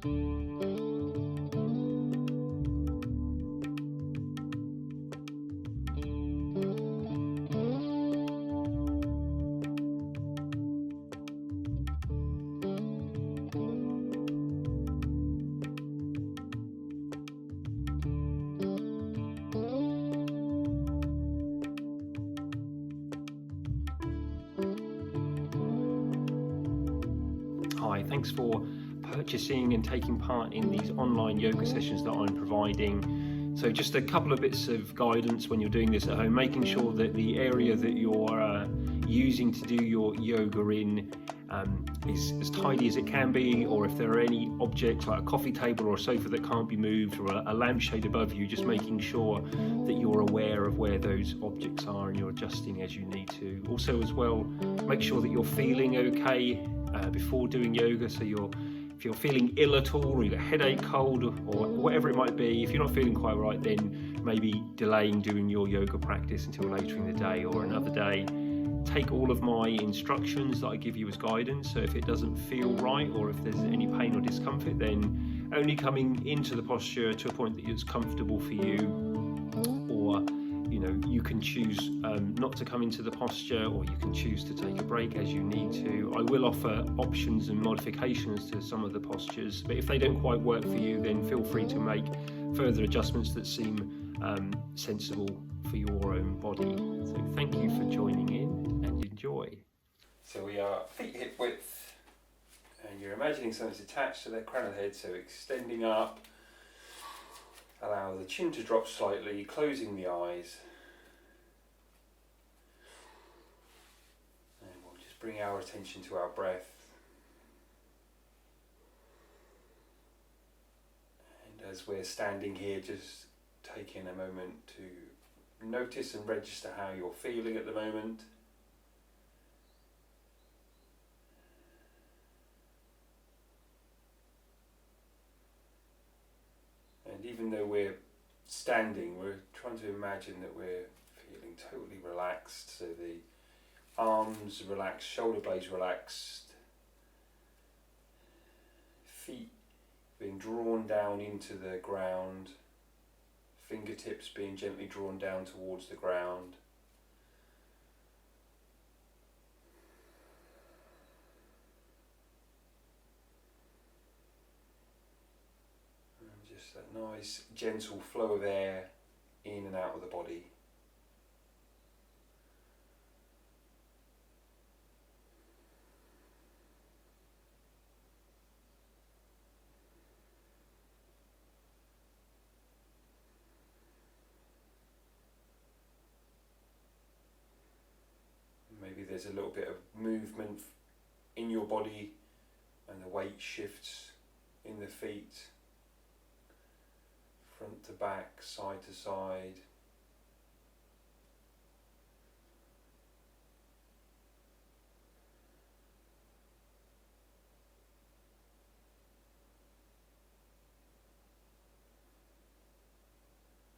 Hi, thanks for purchasing and taking part in these online yoga sessions that I'm providing. So just a couple of bits of guidance when you're doing this at home, making sure that the area that you're using to do your yoga in is as tidy as it can be, or if there are any objects like a coffee table or a sofa that can't be moved, or a lampshade above you, just making sure that you're aware of where those objects are and you're adjusting as you need to. Also as well, make sure that you're feeling okay before doing yoga. So if you're feeling ill at all, or you've got a headache, cold, or whatever it might be, if you're not feeling quite right, then maybe delaying doing your yoga practice until later in the day or another day. Take all of my instructions that I give you as guidance. So if it doesn't feel right, or if there's any pain or discomfort, then only coming into the posture to a point that it's comfortable for you, or you can choose not to come into the posture, or you can choose to take a break as you need to. I will offer options and modifications to some of the postures, but if they don't quite work for you, then feel free to make further adjustments that seem sensible for your own body. So thank you for joining in and enjoy. So we are feet hip width, and you're imagining something's attached to their crown of the head, so extending up. Allow the chin to drop slightly, closing the eyes. And we'll just bring our attention to our breath. And as we're standing here, just taking a moment to notice and register how you're feeling at the moment. And even though we're standing, we're trying to imagine that we're feeling totally relaxed. So the arms relaxed, shoulder blades relaxed, feet being drawn down into the ground, fingertips being gently drawn down towards the ground. Just that nice gentle flow of air in and out of the body. Maybe there's a little bit of movement in your body and the weight shifts in the feet. Front to back, side to side.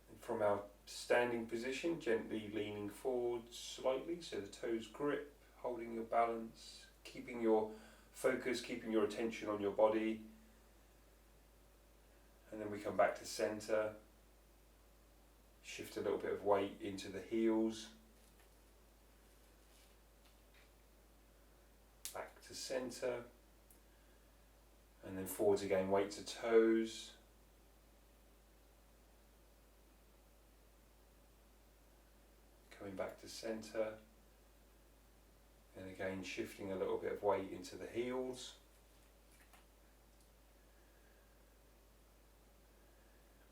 And from our standing position, gently leaning forward slightly so the toes grip, holding your balance, keeping your focus, keeping your attention on your body. And then we come back to center, shift a little bit of weight into the heels, back to center, and then forwards again, weight to toes, coming back to center, and again shifting a little bit of weight into the heels.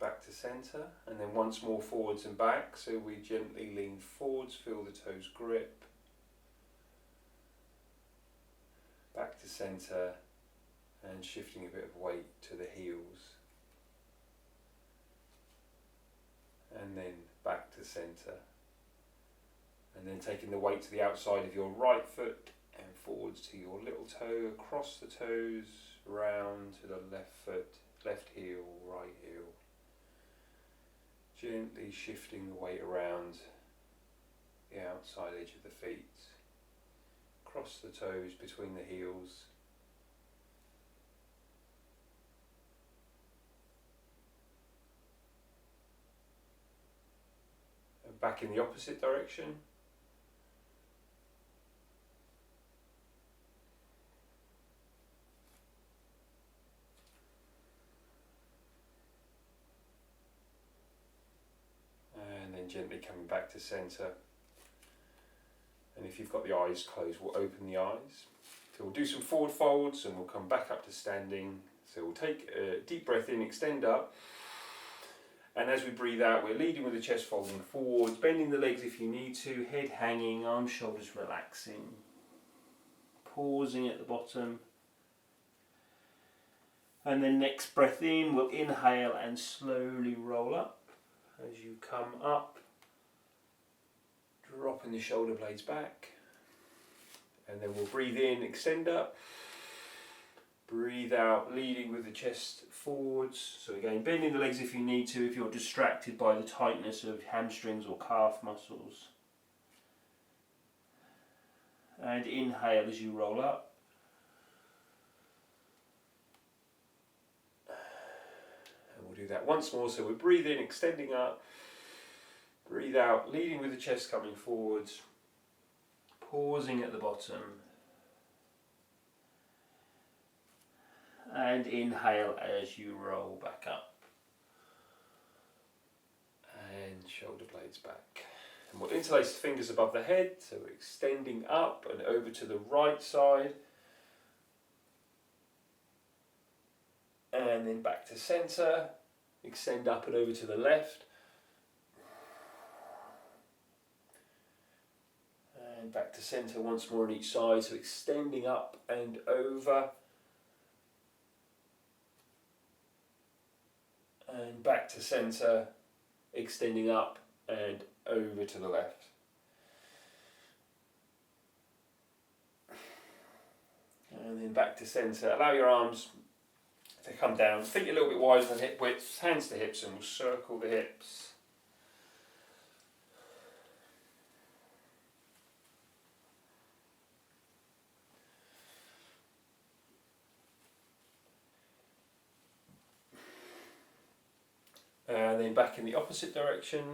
Back to center, and then once more forwards and back, so we gently lean forwards, feel the toes grip, back to center, and shifting a bit of weight to the heels, and then back to center, and then taking the weight to the outside of your right foot and forwards to your little toe, across the toes, round to the left foot, left heel, right heel. Gently shifting the weight around the outside edge of the feet, across the toes, between the heels. back in the opposite direction. And then gently coming back to centre. And if you've got the eyes closed, we'll open the eyes. So we'll do some forward folds and we'll come back up to standing. So we'll take a deep breath in, extend up. And as we breathe out, we're leading with the chest folding forwards, bending the legs if you need to, head hanging, arms, shoulders relaxing. Pausing at the bottom. And then next breath in, we'll inhale and slowly roll up. As you come up, dropping the shoulder blades back. And then we'll breathe in, extend up. Breathe out, leading with the chest forwards. So again, bending the legs if you need to, if you're distracted by the tightness of hamstrings or calf muscles. And inhale as you roll up. And we'll do that once more. So we breathe in, extending up. Breathe out, leading with the chest coming forwards. Pausing at the bottom. And inhale as you roll back up. And shoulder blades back. And we'll interlace the fingers above the head, so we're extending up and over to the right side. And then back to centre. Extend up and over to the left. And back to centre once more on each side, so extending up and over. And back to centre, extending up and over to the left. And then back to centre. Allow your arms to come down, feet a little bit wider than hip width, hands to hips, and we'll circle the hips. And then back in the opposite direction.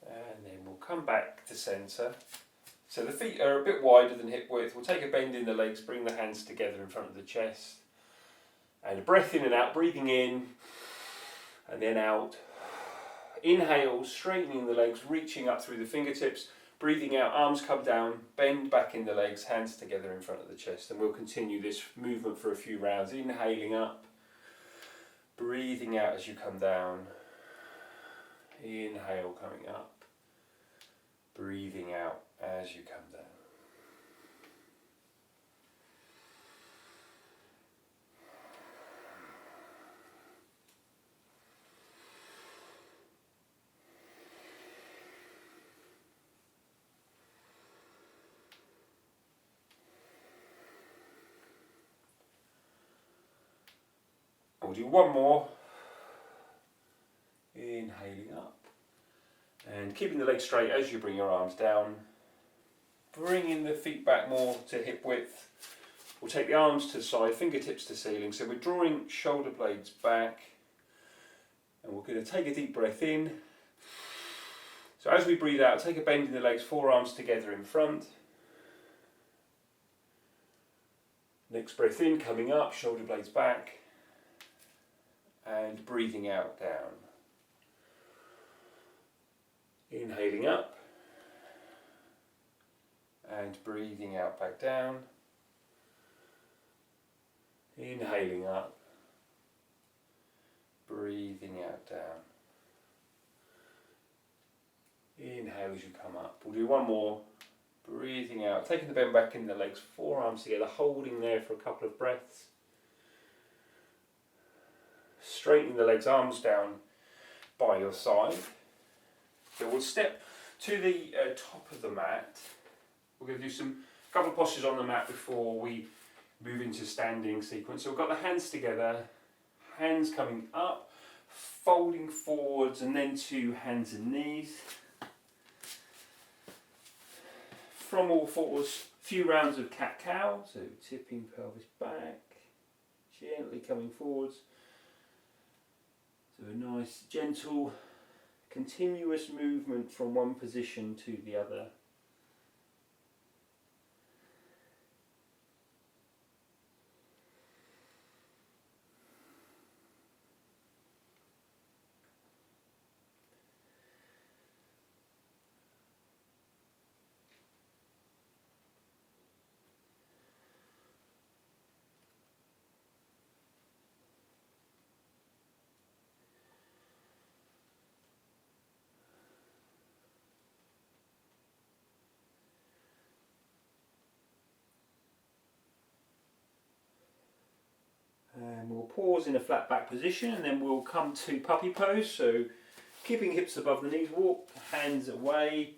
And then we'll come back to centre. So the feet are a bit wider than hip width. We'll take a bend in the legs, bring the hands together in front of the chest. And a breath in and out, breathing in and then out. Inhale, straightening the legs, reaching up through the fingertips. Breathing out, arms come down, bend back in the legs, hands together in front of the chest. And we'll continue this movement for a few rounds. Inhaling up, breathing out as you come down. Inhale, coming up, breathing out as you come down. We'll do one more. Inhaling up and keeping the legs straight as you bring your arms down. Bringing the feet back more to hip width. We'll take the arms to the side, fingertips to ceiling. So we're drawing shoulder blades back. And we're going to take a deep breath in. So as we breathe out, take a bend in the legs, forearms together in front. Next breath in, coming up, shoulder blades back. And breathing out, down. Inhaling up. And breathing out, back down. Inhaling up. Breathing out, down. Inhale as you come up. We'll do one more. Breathing out. Taking the bend back in the legs, forearms together, holding there for a couple of breaths. Straightening the legs, arms down by your side. So we'll step to the top of the mat. We're going to do a couple of postures on the mat before we move into standing sequence. So we've got the hands together, hands coming up, folding forwards, and then to hands and knees. From all fours, few rounds of cat-cow, so tipping pelvis back, gently coming forwards. So a nice, gentle, continuous movement from one position to the other. And we'll pause in a flat back position, and then we'll come to puppy pose. So keeping hips above the knees, walk hands away.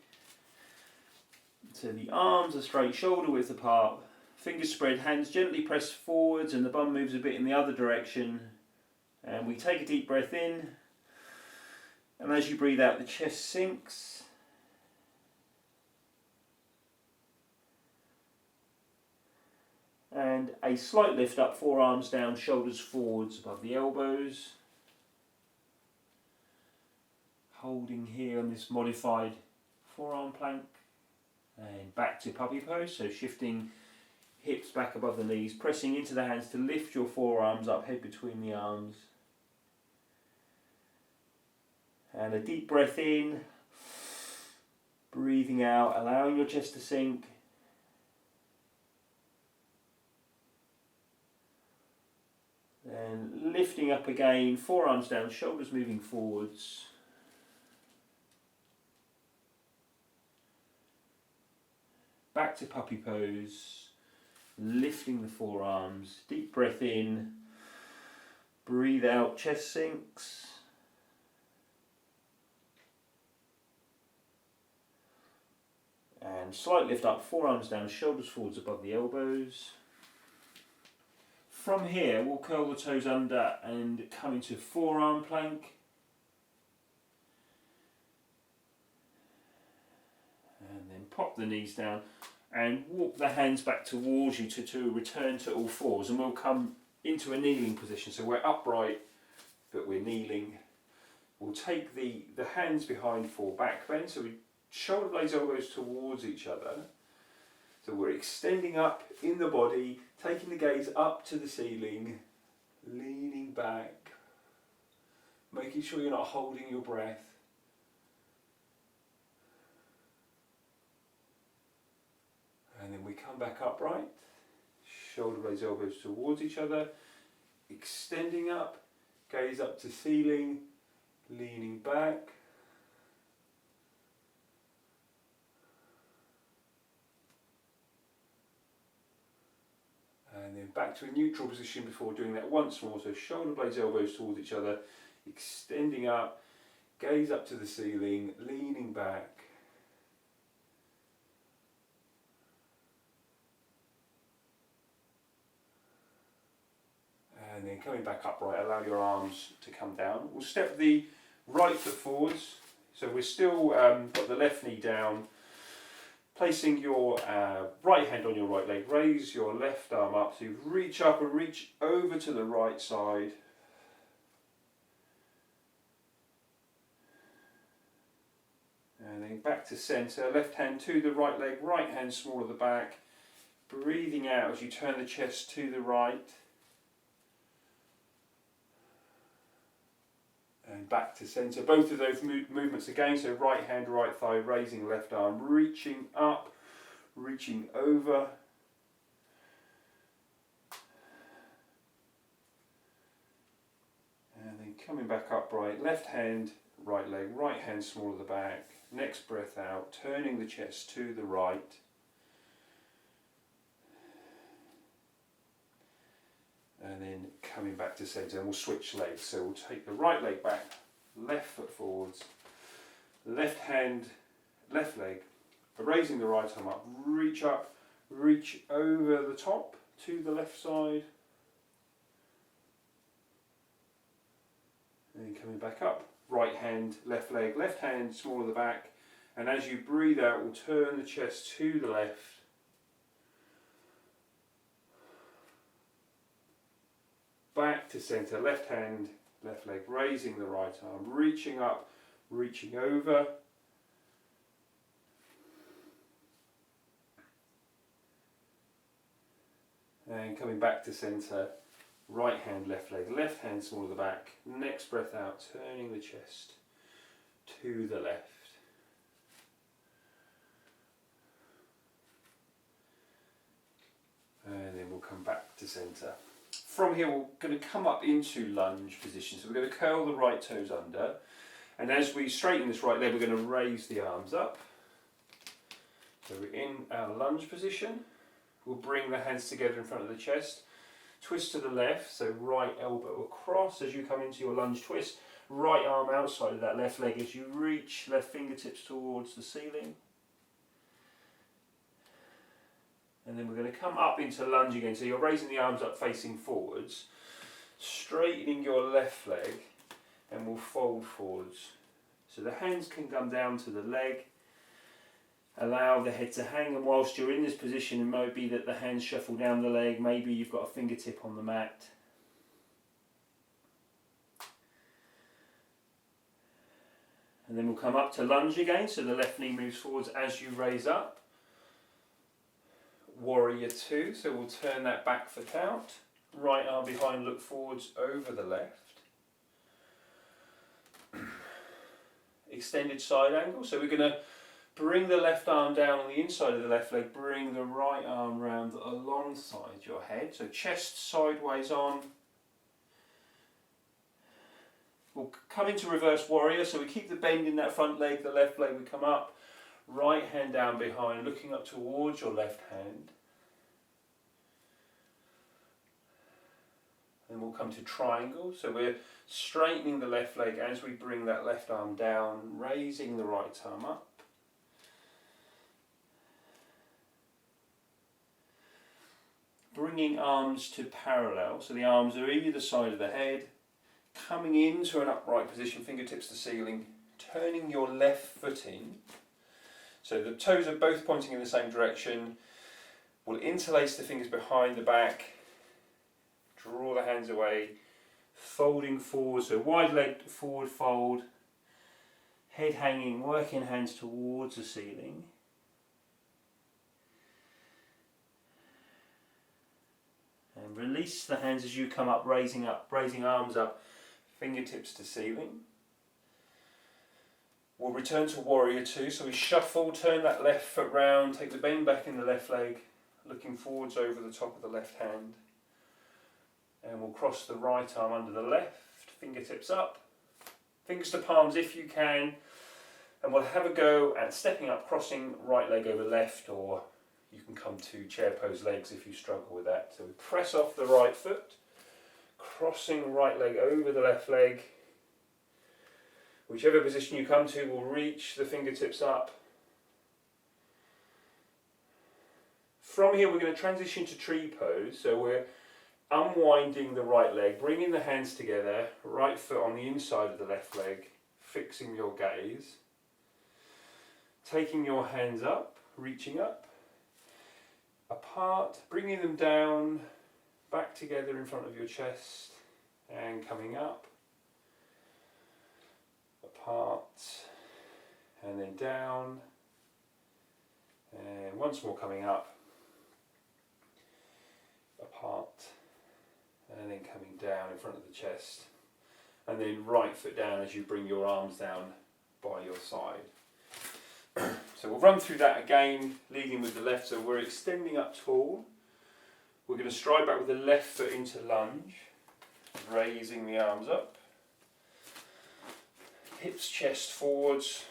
So the arms are straight, shoulder width apart, fingers spread, hands gently pressed forwards, and the bum moves a bit in the other direction. And we take a deep breath in, and as you breathe out, the chest sinks. And a slight lift up, forearms down, shoulders forwards above the elbows. Holding here on this modified forearm plank. And back to puppy pose, so shifting hips back above the knees, pressing into the hands to lift your forearms up, head between the arms. And a deep breath in, breathing out, allowing your chest to sink. Then lifting up again, forearms down, shoulders moving forwards. Back to puppy pose, lifting the forearms, deep breath in, breathe out, chest sinks. And slight lift up, forearms down, shoulders forwards above the elbows. From here, we'll curl the toes under and come into forearm plank. And then pop the knees down and walk the hands back towards you to return to all fours. And we'll come into a kneeling position. So we're upright, but we're kneeling. We'll take the hands behind for back bend. So we shoulder blades, elbows towards each other. So we're extending up in the body, taking the gaze up to the ceiling, leaning back, making sure you're not holding your breath. And then we come back upright, shoulder blades, elbows towards each other, extending up, gaze up to ceiling, leaning back. And then back to a neutral position before doing that once more. So shoulder blades, elbows towards each other, extending up, gaze up to the ceiling, leaning back. And then coming back upright, allow your arms to come down. We'll step the right foot forwards. So we're still got the left knee down. Placing your right hand on your right leg, raise your left arm up, so you reach up and reach over to the right side. And then back to centre, left hand to the right leg, right hand small at the back. Breathing out as you turn the chest to the right. And back to centre. Both of those movements again, so right hand, right thigh, raising left arm, reaching up, reaching over. And then coming back upright, left hand, right leg, right hand small at the back. Next breath out, turning the chest to the right. And then coming back to centre, and we'll switch legs. So we'll take the right leg back, left foot forwards, left hand, left leg, raising the right arm up, reach up, reach over the top to the left side. And then coming back up, right hand, left leg, left hand small at the back. And as you breathe out, we'll turn the chest to the left. back to centre, left hand, left leg, raising the right arm, reaching up, reaching over. And coming back to centre, right hand, left leg, left hand small at the back. Next breath out, turning the chest to the left. And then we'll come back to centre. From here we're going to come up into lunge position. So we're going to curl the right toes under. And as we straighten this right leg, we're going to raise the arms up. So we're in our lunge position. We'll bring the hands together in front of the chest. Twist to the left, so right elbow across as you come into your lunge twist. Right arm outside of that left leg as you reach left fingertips towards the ceiling. And then we're going to come up into lunge again. So you're raising the arms up facing forwards, straightening your left leg, and we'll fold forwards. So the hands can come down to the leg. Allow the head to hang, and whilst you're in this position, it might be that the hands shuffle down the leg, maybe you've got a fingertip on the mat. And then we'll come up to lunge again, so the left knee moves forwards as you raise up. Warrior two, so we'll turn that back for count. Right arm behind, look forwards over the left. Extended side angle, so we're going to bring the left arm down on the inside of the left leg, bring the right arm round alongside your head, so chest sideways on. We'll come into reverse warrior, so we keep the bend in that front leg, the left leg we come up, right hand down behind, looking up towards your left hand. Then we'll come to triangle, so we're straightening the left leg as we bring that left arm down, raising the right arm up. Bringing arms to parallel, so the arms are either side of the head, coming into an upright position, fingertips to ceiling, turning your left foot in, so the toes are both pointing in the same direction. We'll interlace the fingers behind the back, draw the hands away, folding forward, so wide leg forward fold, head hanging, working hands towards the ceiling. And release the hands as you come up, raising arms up, fingertips to ceiling. We'll return to warrior two, so we shuffle, turn that left foot round, take the bend back in the left leg, looking forwards over the top of the left hand. And we'll cross the right arm under the left, fingertips up, fingers to palms if you can. And we'll have a go at stepping up, crossing right leg over left, or you can come to chair pose legs if you struggle with that. So we press off the right foot, crossing right leg over the left leg. Whichever position you come to, we'll reach the fingertips up. From here we're going to transition to tree pose, so we're unwinding the right leg, bringing the hands together, right foot on the inside of the left leg, fixing your gaze. Taking your hands up, reaching up, apart, bringing them down, back together in front of your chest, and coming up, apart, and then down, and once more coming up, apart, and then coming down in front of the chest, and then right foot down as you bring your arms down by your side. So we'll run through that again, leading with the left. So we're extending up tall. We're going to stride back with the left foot into lunge, raising the arms up. Hips, chest forwards,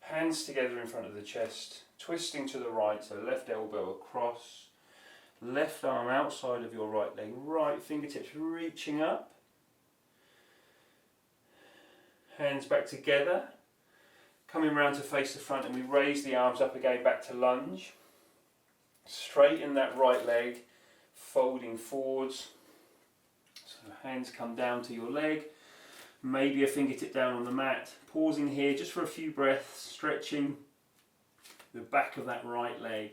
hands together in front of the chest, twisting to the right, so left elbow across, left arm outside of your right leg, right fingertips reaching up, hands back together, coming round to face the front, and we raise the arms up again back to lunge. Straighten that right leg, folding forwards. So hands come down to your leg, maybe a fingertip down on the mat. Pausing here just for a few breaths, stretching the back of that right leg.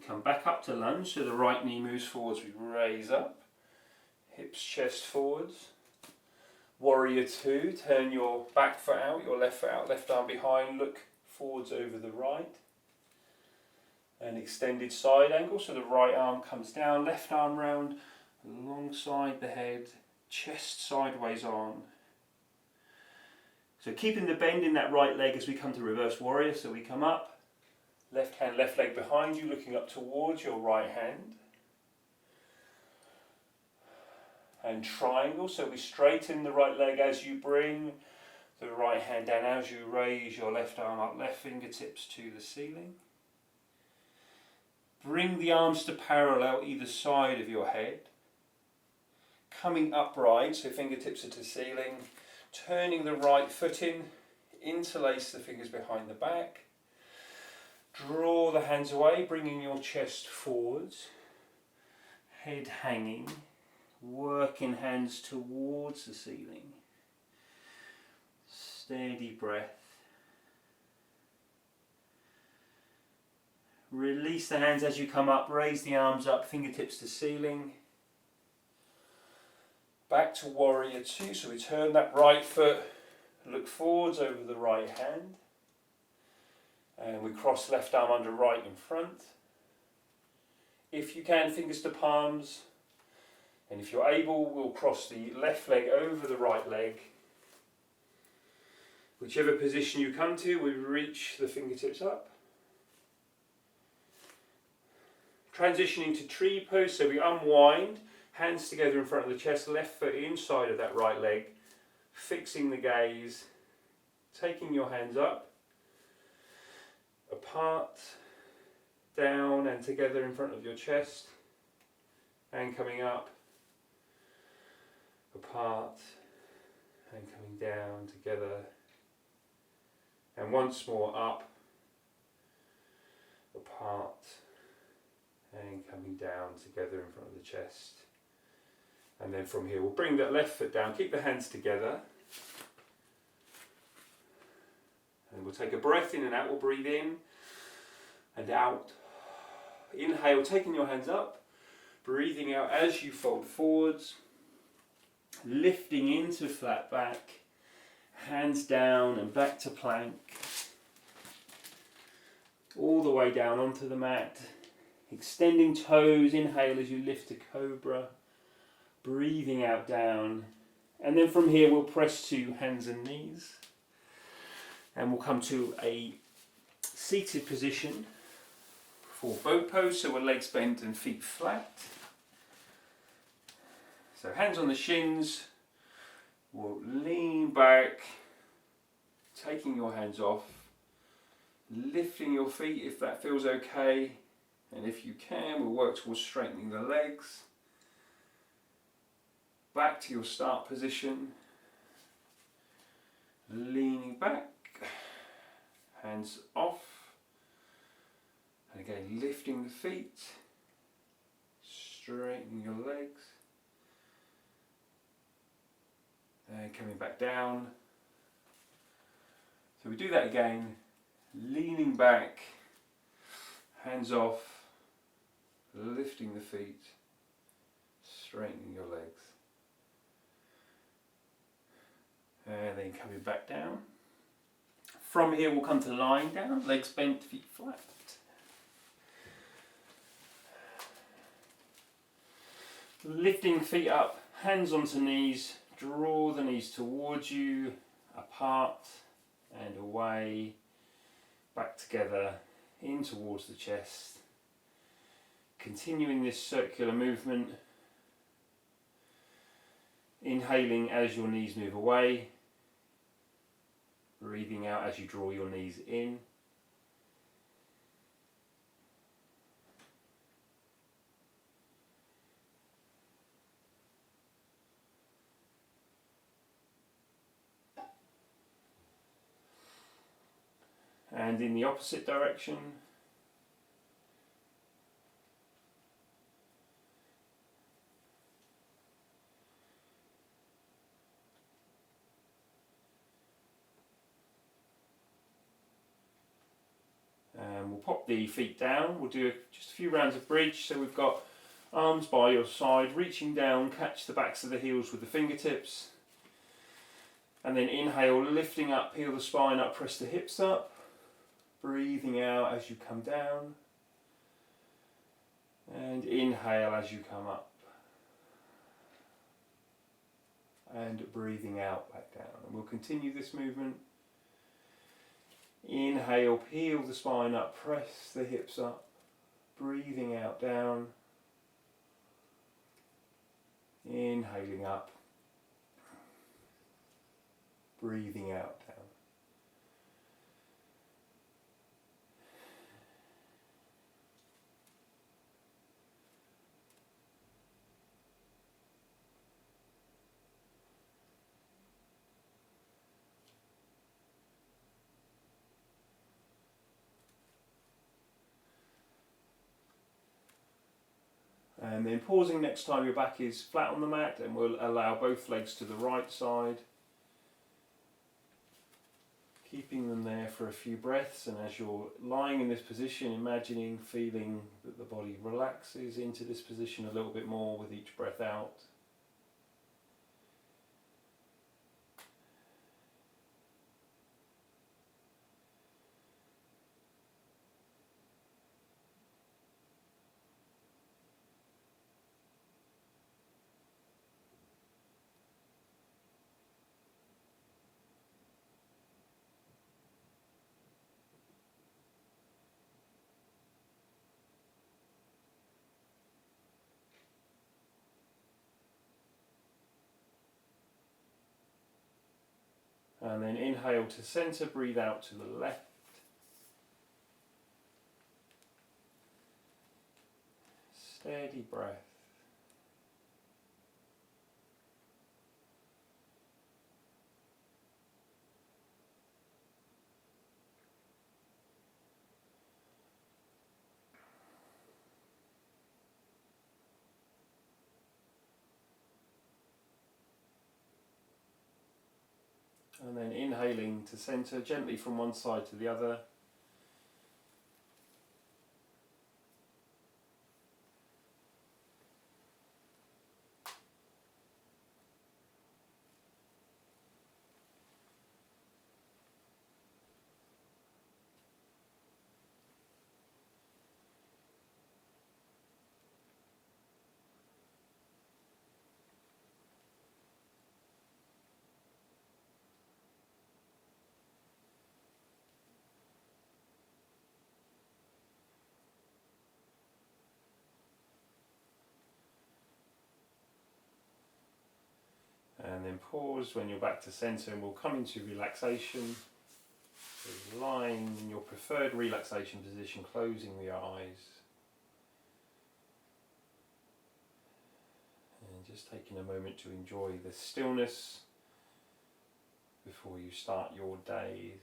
come back up to lunge, so the right knee moves forwards, we raise up, hips, chest forwards. Warrior two, turn your back foot out, your left foot out, left arm behind, look forwards over the right. An extended side angle, so the right arm comes down, left arm round, alongside the head, chest sideways on. So keeping the bend in that right leg as we come to reverse warrior, so we come up, left hand, left leg behind you, looking up towards your right hand. And triangle, so we straighten the right leg as you bring the right hand down, as you raise your left arm up, left fingertips to the ceiling. Bring the arms to parallel either side of your head. Coming upright, so fingertips are to ceiling. Turning the right foot in, interlace the fingers behind the back. Draw the hands away, bringing your chest forwards. Head hanging. Working hands towards the ceiling. Steady breath. Release the hands as you come up, raise the arms up, fingertips to ceiling. Back to warrior two, so we turn that right foot, look forwards over the right hand. And we cross left arm under right in front. If you can, fingers to palms. And if you're able, we'll cross the left leg over the right leg. Whichever position you come to, we reach the fingertips up. Transitioning to tree pose, so we unwind, hands together in front of the chest, left foot inside of that right leg, fixing the gaze, taking your hands up, apart, down and together in front of your chest, and coming up, apart and coming down together, and once more up, apart and coming down together in front of the chest. And then from here we'll bring that left foot down, keep the hands together, and we'll take a breath in and out. We'll breathe in and out. Inhale, taking your hands up, breathing out as you fold forwards. Lifting into flat back, hands down and back to plank, all the way down onto the mat, extending toes, inhale as you lift to cobra, breathing out down, and then from here we'll press to hands and knees, and we'll come to a seated position for boat pose, so we're legs bent and feet flat. So hands on the shins, we'll lean back, taking your hands off, lifting your feet if that feels okay, and if you can, we'll work towards straightening the legs. Back to your start position, leaning back, hands off, and again lifting the feet, straightening your legs. And coming back down. So we do that again, leaning back, hands off, lifting the feet, straightening your legs. And then coming back down. From here we'll come to lying down, legs bent, feet flat. Lifting feet up, hands onto knees, draw the knees towards you, apart and away, back together, in towards the chest. Continuing this circular movement, inhaling as your knees move away, breathing out as you draw your knees in. And in the opposite direction, and we'll pop the feet down. We'll do just a few rounds of bridge. So we've got arms by your side, reaching down, catch the backs of the heels with the fingertips. And then inhale, lifting up, peel the spine up, press the hips up. Breathing out as you come down. And inhale as you come up. And breathing out back down. And we'll continue this movement. Inhale, peel the spine up, press the hips up. Breathing out, down. Inhaling up. Breathing out, down. And then pausing next time your back is flat on the mat, and we'll allow both legs to the right side. Keeping them there for a few breaths, and as you're lying in this position, imagining, feeling that the body relaxes into this position a little bit more with each breath out. And then inhale to centre, breathe out to the left. Steady breath. And then inhaling to centre, gently from one side to the other. And then pause when you're back to centre, and we'll come into relaxation. So lying in your preferred relaxation position, closing the eyes. And just taking a moment to enjoy the stillness before you start your day.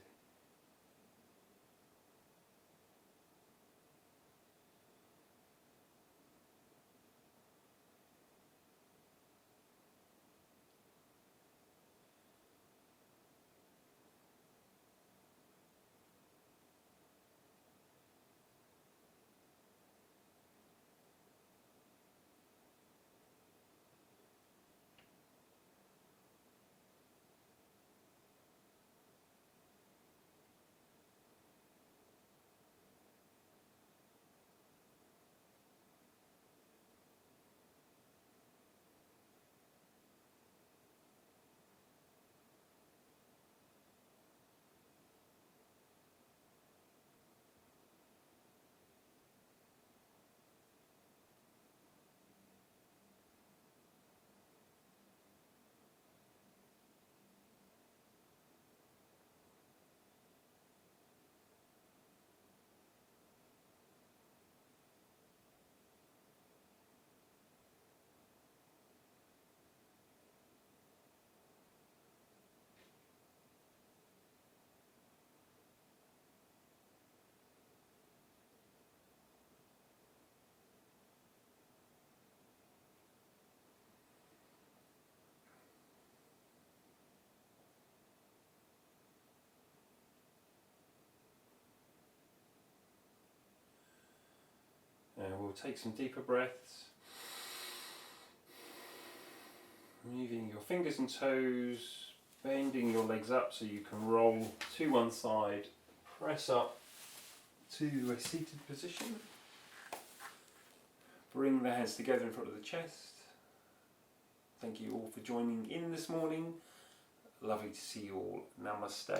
we'll take some deeper breaths. Moving your fingers and toes, bending your legs up so you can roll to one side, press up to a seated position. Bring the hands together in front of the chest. Thank you all for joining in this morning. Lovely to see you all. Namaste.